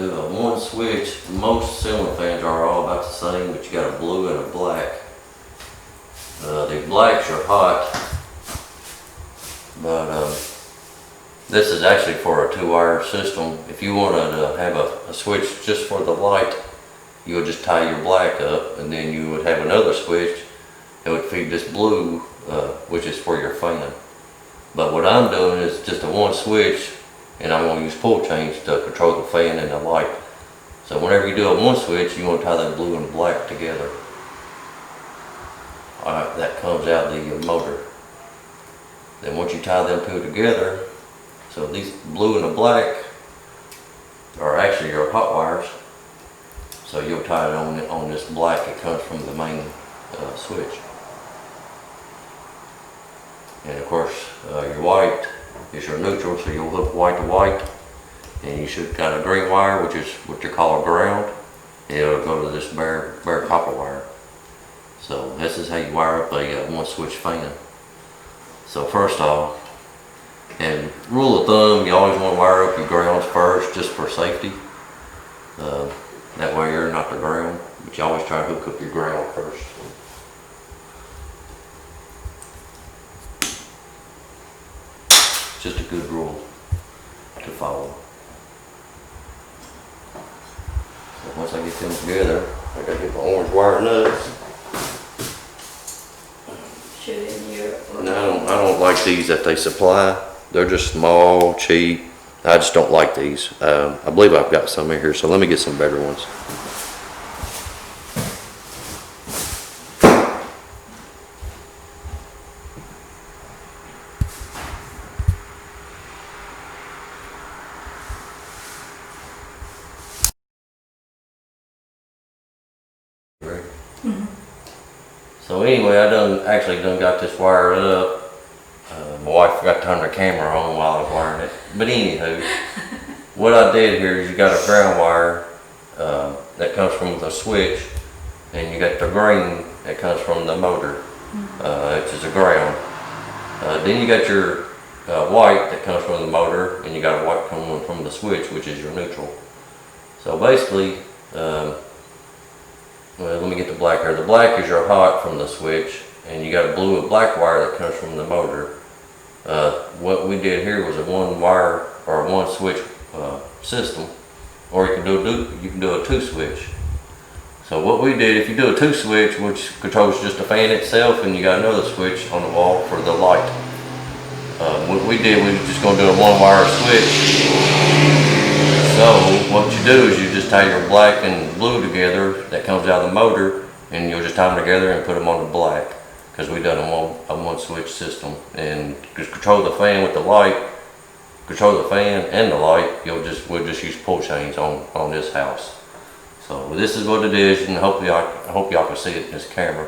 do a one switch. Most ceiling fans are all about the same, but you got a blue and a black. The blacks are hot, but this is actually for a 2-wire system. If you wanted to have a switch just for the light, you would just tie your black up, and then you would have another switch that would feed this blue, which is for your fan. But what I'm doing is just a one switch, and I'm going to use pull chains to control the fan and the light. So whenever you do a one switch, you want to tie that blue and black together. Alright, that comes out the motor. Then once you tie them two together, so these blue and the black are actually your hot wires. So you'll tie it on this black that comes from the main switch. And of course, your white is your neutral, so you'll hook white to white. And you should got a green wire, which is what you call a ground. And it'll go to this bare copper wire. So this is how you wire up a one switch fan. So first off, and rule of thumb, you always want to wire up your grounds first, just for safety. That way you're not the ground, but you always try to hook up your ground first. Just a good rule to follow. So once I get them together, I gotta get my orange wire nuts. No, I don't like these that they supply. They're just small, cheap. I just don't like these. I believe I've got some in here, so let me get some better ones. So anyway, I actually got this wired up. My wife forgot to turn the camera on while I was wiring it. But anywho, what I did here is you got a ground wire that comes from the switch, and you got the green that comes from the motor, which is a ground. Then you got your white that comes from the motor, and you got a white coming from the switch, which is your neutral. So basically, well, let me get the black here. The black is your hot from the switch, and you got a blue and black wire that comes from the motor. What we did here was a one wire or one switch system, or you can do a two switch. So what we did, if you do a two switch, which controls just the fan itself, and you got another switch on the wall for the light. What we did, we were just going to do a one wire switch. So what you do is you just tie your black and blue together that comes out of the motor, and you'll just tie them together and put them on the black, because we've done a one switch system. And just control the fan with the light, control the fan and the light. We'll just use pull chains on this house. So this is what it is, and I hope y'all can see it in this camera.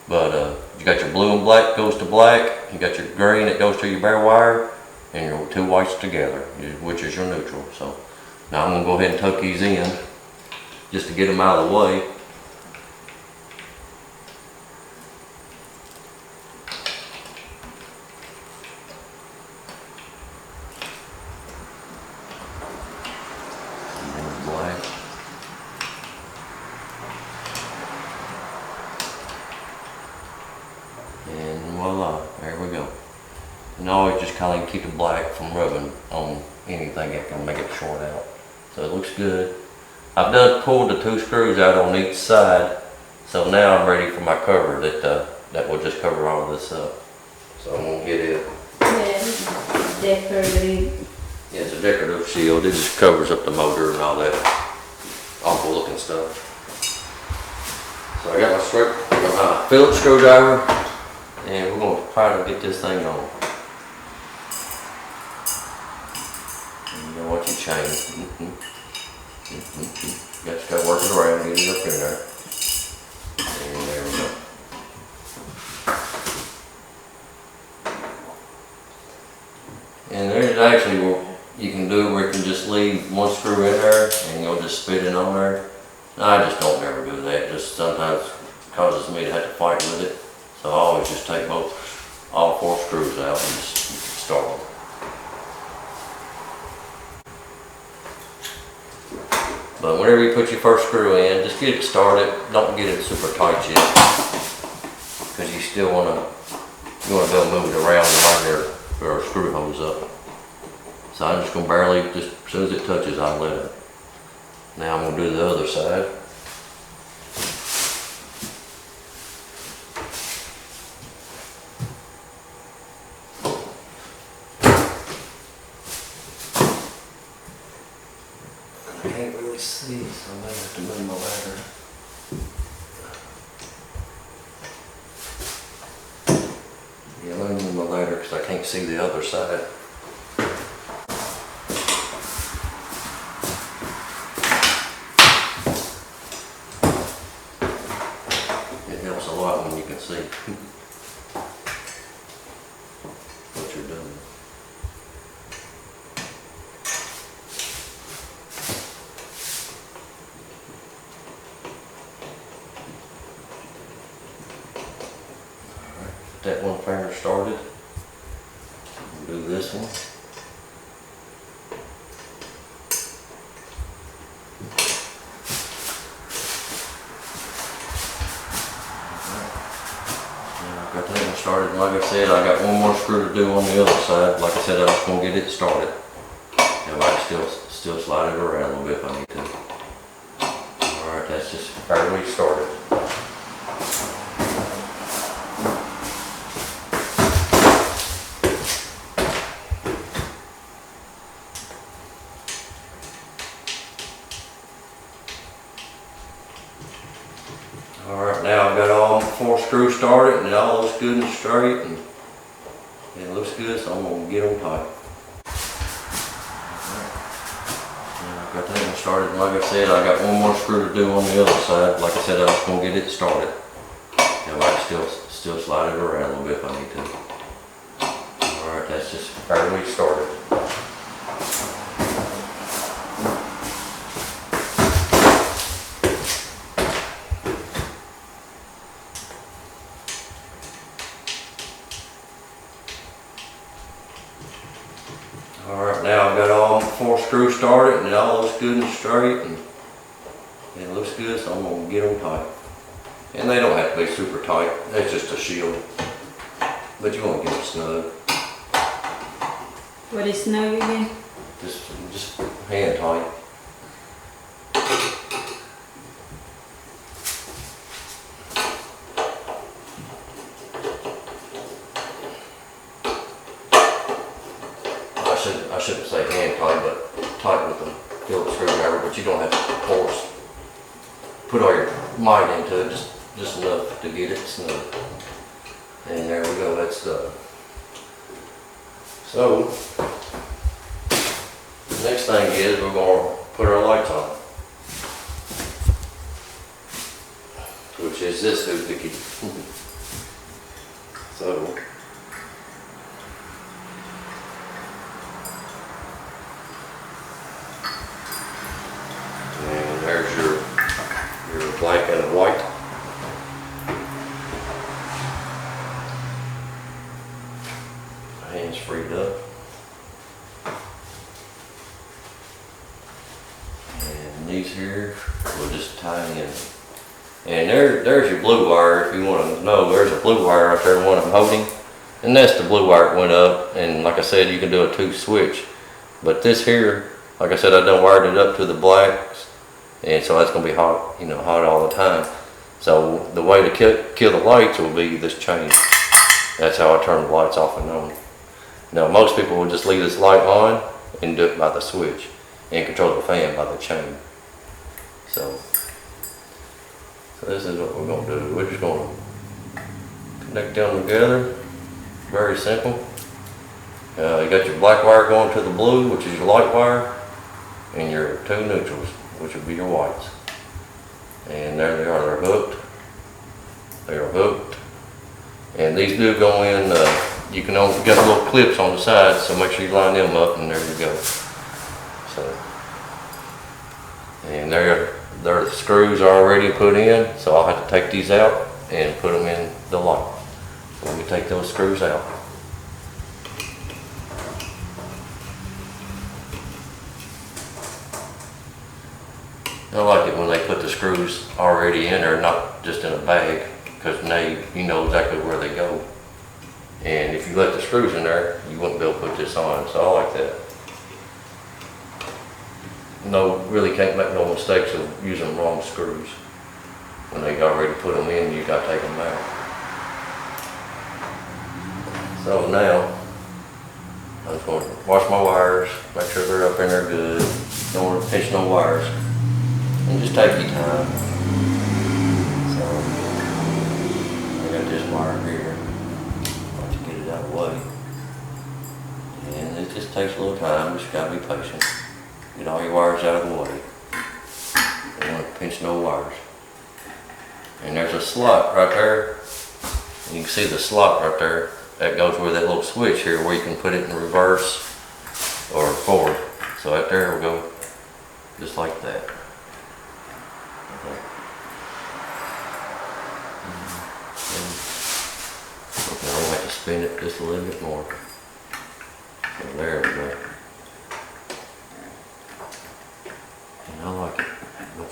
But you got your blue and black goes to black, you got your green that goes to your bare wire, and your two whites together, which is your neutral. So now I'm going to go ahead and tuck these in just to get them out of the way. Black. And voila, there we go. And always just kind of keep the black from rubbing on anything that can make it short out. So it looks good. I've pulled the two screws out on each side, so now I'm ready for my cover that will just cover all of this up. So I'm gonna get it. Yeah, decorative. Yeah, it's a decorative shield. It just covers up the motor and all that awful looking stuff. So I got my Phillips screwdriver, and we're gonna try to get this thing on. You know what, you chain. Just gotta work it around, get it up in there. And there we go. And there's actually where you can do it where you can just leave one screw in there and you'll just spit it on there. I just don't ever do that. Just sometimes causes me to have to fight with it. So I always just take all four screws out and just start them. But whenever you put your first screw in, just get it started. Don't get it super tight yet, because you still want to be able to move it around and line your screw holes up. So I'm just gonna barely, just as soon as it touches, I'll let it. Now I'm gonna do the other side. I can't really see, so I may have to move my ladder. Yeah, let me move my ladder because I can't see the other side. It helps a lot when you can see what you're doing. That one finger started. We'll do this one. Got that one started. Like I said, I got one more screw to do on the other side. Like I said, I'm just gonna get it started. And I can still slide it around a little bit if I need to. All right, that's just barely started. Alright, now I've got all 4 screws started and it all looks good and straight and it looks good, so I'm going to get them tight. Now I've got that one started, and like I said, I got one more screw to do on the other side. Like I said, I'm just going to get it started. And I can still slide it around a little bit if I need to. Alright, that's just barely started. Alright, now I've got all 4 screws started and it all looks good and straight and it looks good, so I'm going to get them tight. And they don't have to be super tight, that's just a shield. But you want to get them snug. What is snug again? Just hand tight. I shouldn't say hand tight, but tight with the Phillips screwdriver, but you don't have to put all your might into it, just enough to get it snug. And there we go, that's done. So, the next thing is we're going to put our lights on, which is this doohickey. So, and there's your black and white. Hands freed up. And these here, we'll just tie in. And there's your blue wire, if you want to know. There's a blue wire right there, one I'm holding. And that's the blue wire that went up. And like I said, you can do a 2 switch. But this here, like I said, I done wired it up to the blacks. And so that's going to be hot, hot all the time. So the way to kill the lights will be this chain. That's how I turn the lights off and on. Now most people will just leave this light on and do it by the switch and control the fan by the chain. So this is what we're going to do. We're just going to connect them together. Very simple. You got your black wire going to the blue, which is your light wire, and your 2 neutrals, which will be your whites. And there they are, they're hooked. They are hooked. And these do go in, you can only get little clips on the sides, so make sure you line them up, and there you go. So, and there the screws are already put in, so I'll have to take these out and put them in the light. So let me take those screws out. I like it when they put the screws already in there, not just in a bag, because now you know exactly where they go. And if you let the screws in there, you won't be able to put this on, so I like that. No, really can't make no mistakes of using wrong screws. When they already put them in, you gotta take them out. So now, I'm just going to wash my wires, make sure they're up in there good. Don't want to pinch no wires. And just take your time. So, I got this wire here. I'll just get it out of the way. And it just takes a little time, just gotta be patient. Get all your wires out of the way. Don't want to pinch no wires. And there's a slot right there. You can see the slot right there. That goes with that little switch here where you can put it in reverse or forward. So right there will go just like that. Okay. Okay, I'm going to have to spin it just a little bit more. So there we go. And I like it.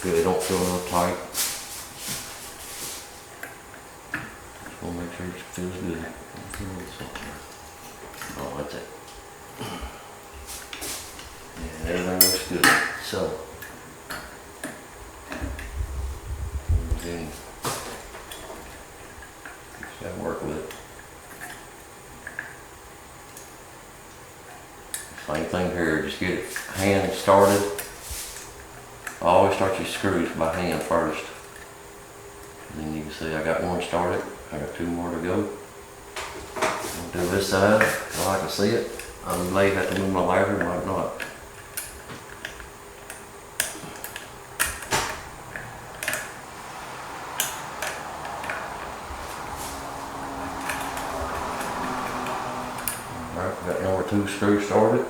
It don't feel real tight. Just want to make sure it feels good. Oh, that's it. And everything looks good. So, then just gotta work with it. Same thing here, just get it hand started. Always start your screws by hand first. And then you can see I got one started, I got two more to go. I'll do this side so I can see it. I may have to move my ladder, might not. Alright, got number 2 screw started.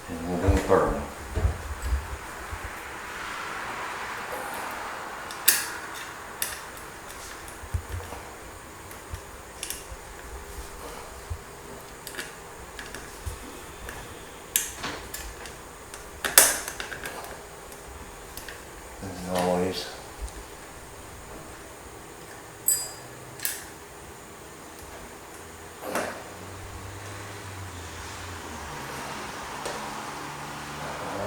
And we're doing the third one. Always.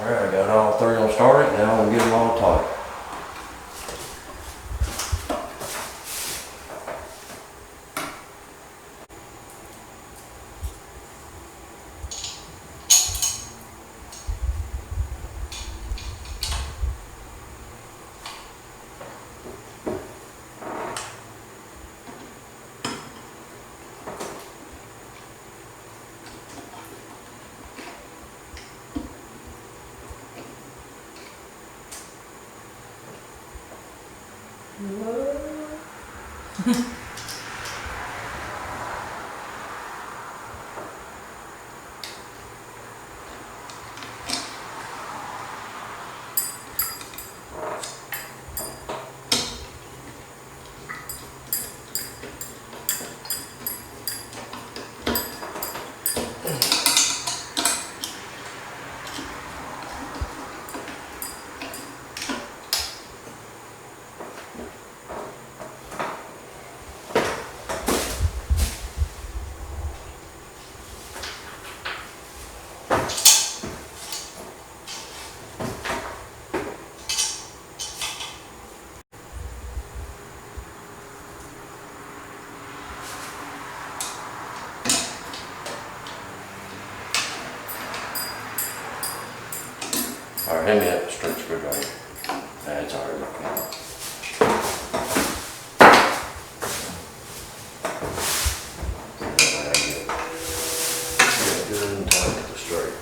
Alright, I got all 3 of them started. Now I'm going to get them all tight. Alright, hand me that straight screwdriver. That's alright, okay. Get good and tight with the straight.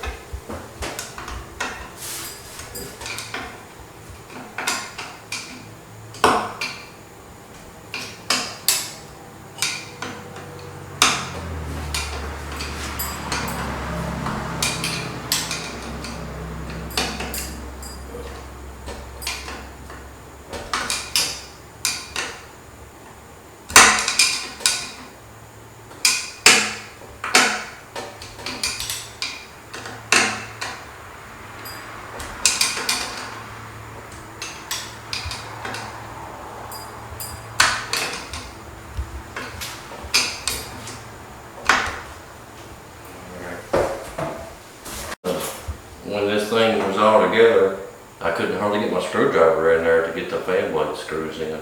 together, I couldn't hardly get my screwdriver in there to get the fan blade screws in.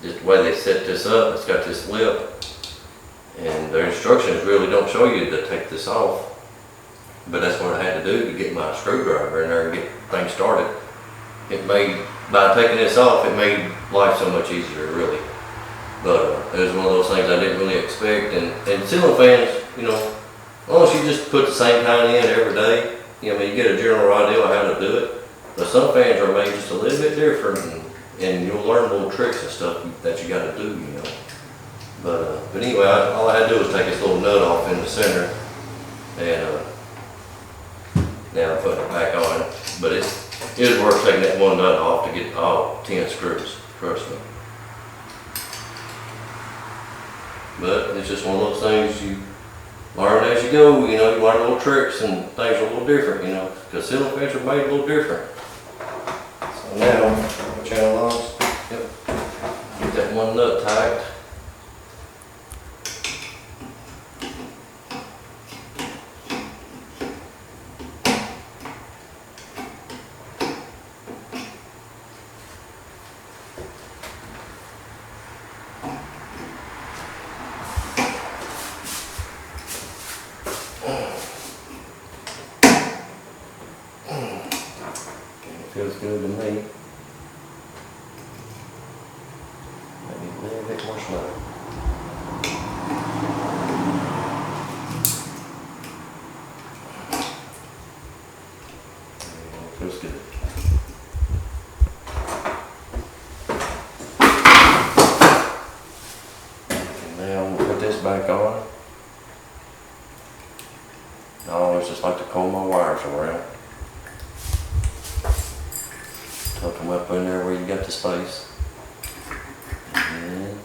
Just the way they set this up, it's got this lip, and their instructions really don't show you to take this off. But that's what I had to do to get my screwdriver in there and get things started. By taking this off, it made life so much easier, really. But it was one of those things I didn't really expect. And ceiling fans, you know, as long as you just put the same kind in every day, you know, you get a general idea of how to do it. But some fans are made just a little bit different, and you'll learn little tricks and stuff that you got to do, you know. But anyway, all I had to do was take this little nut off in the center, and now I'm putting it back on. But it was worth taking that one nut off to get all 10 screws, trust me. But it's just one of those things you learn as you go, you know, you learn little tricks and things are a little different, you know, because ceiling fans are made a little different. So now, channel locks, yep, get that one nut tight. Feels good to me. Maybe a little bit more slow. Feels good. And now I'm gonna put this back on. I always just like to comb my wires around. Tuck them up in there where you got the space. And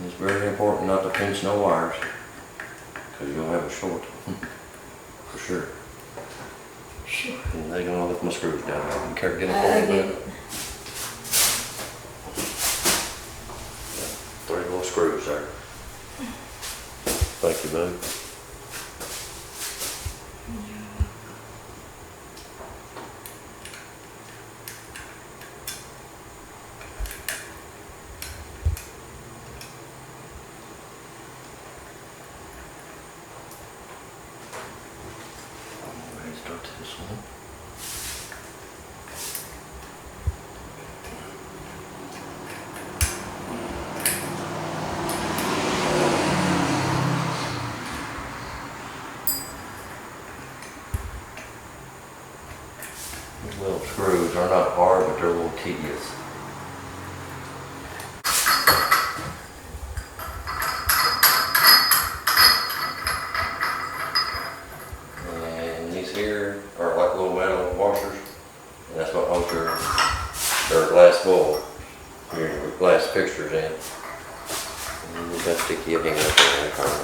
it's very important not to pinch no wires, because you'll have a short. For sure. Sure. And they're gonna lift my screws down there. You care to get it I for me? get it. 3 little screws there. Thank you, bud. Start this one. These little screws are not hard, but they're a little tedious. Here are like little metal washers, and that's what holds their glass bowl, your glass fixtures in. And you got to stick your hand up there and turn it on.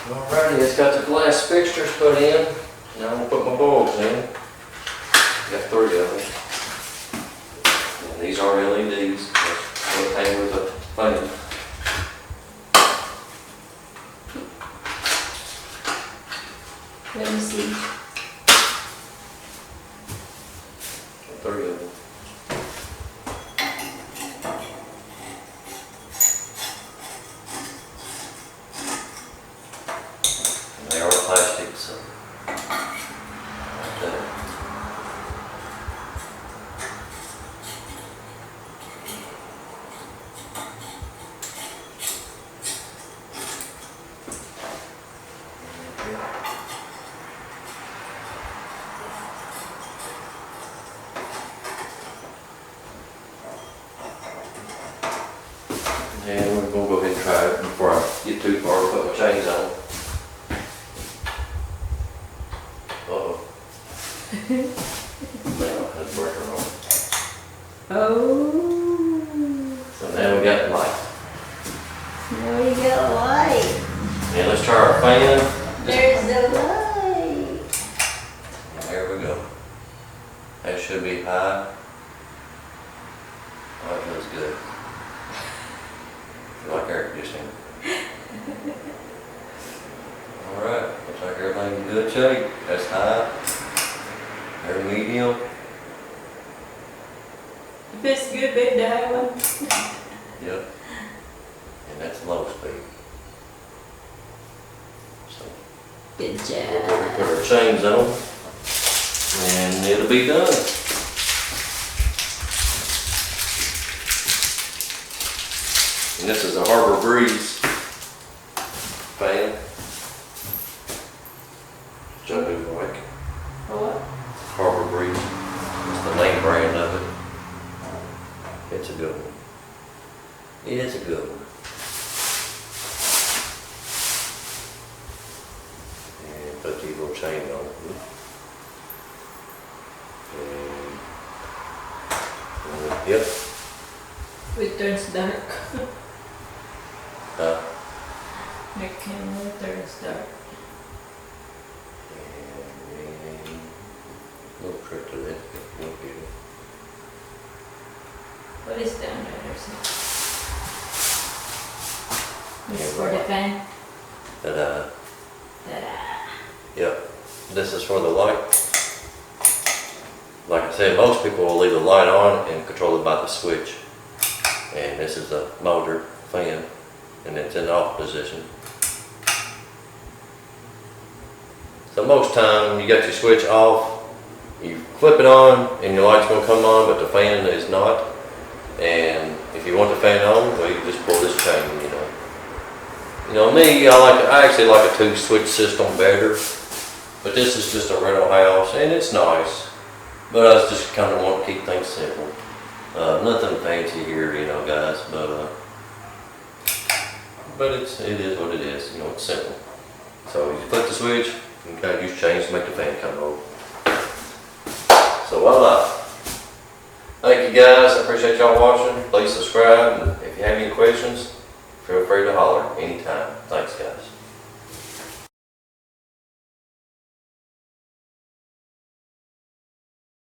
Alrighty, it's got the glass fixtures put in. Now I'm going to put my bulbs in. Got 3 of them. And these are LEDs. That's what came with the fan. Let me see. 3 of them. They are plastic, so right there. And we're going to go ahead and try it before I get too far to put my chains on. Uh-oh. Now, that's breaker on. Oh. So now we got the light. Now we got a light. Now let's try our fan. There's the light. And there we go. That should be high. Oh, that feels good. Feel like air conditioning. Alright, looks like everything's in good shape. That's high. They're medium. If it's good, big to have one. Yep. And that's low speed. So Good we'll job. put our chains on and it'll be done. And this is a Harbor Breeze fan. Joe like What? Harbor Breeze. It's the name brand of it. It's a good one. It's a good one. And put these little chains on it. And yep. It turns dark. Uh, The camera turns dark. and a little trick to that. Look at it. What is down there? There's no. This Yeah, is for the right. fan. Ta-da. Ta-da. Yep. This is for the light. Like I said, most people will leave the light on and control it by the switch. And this is a motor fan, and it's in off position. So most time you got your switch off, you flip it on and your light's gonna come on, but the fan is not. And if you want the fan on, well, you just pull this chain, you know. You know me, I actually like a 2-switch system better, but this is just a rental house and it's nice. But I was just kind of want to keep things simple. Nothing fancy here, you know, guys, but it is what it is, you know, it's simple. So you flip the switch, you kind of use chains to make the fan come over. So voila. Thank you guys, I appreciate y'all watching. Please subscribe, and if you have any questions, feel free to holler anytime. Thanks guys.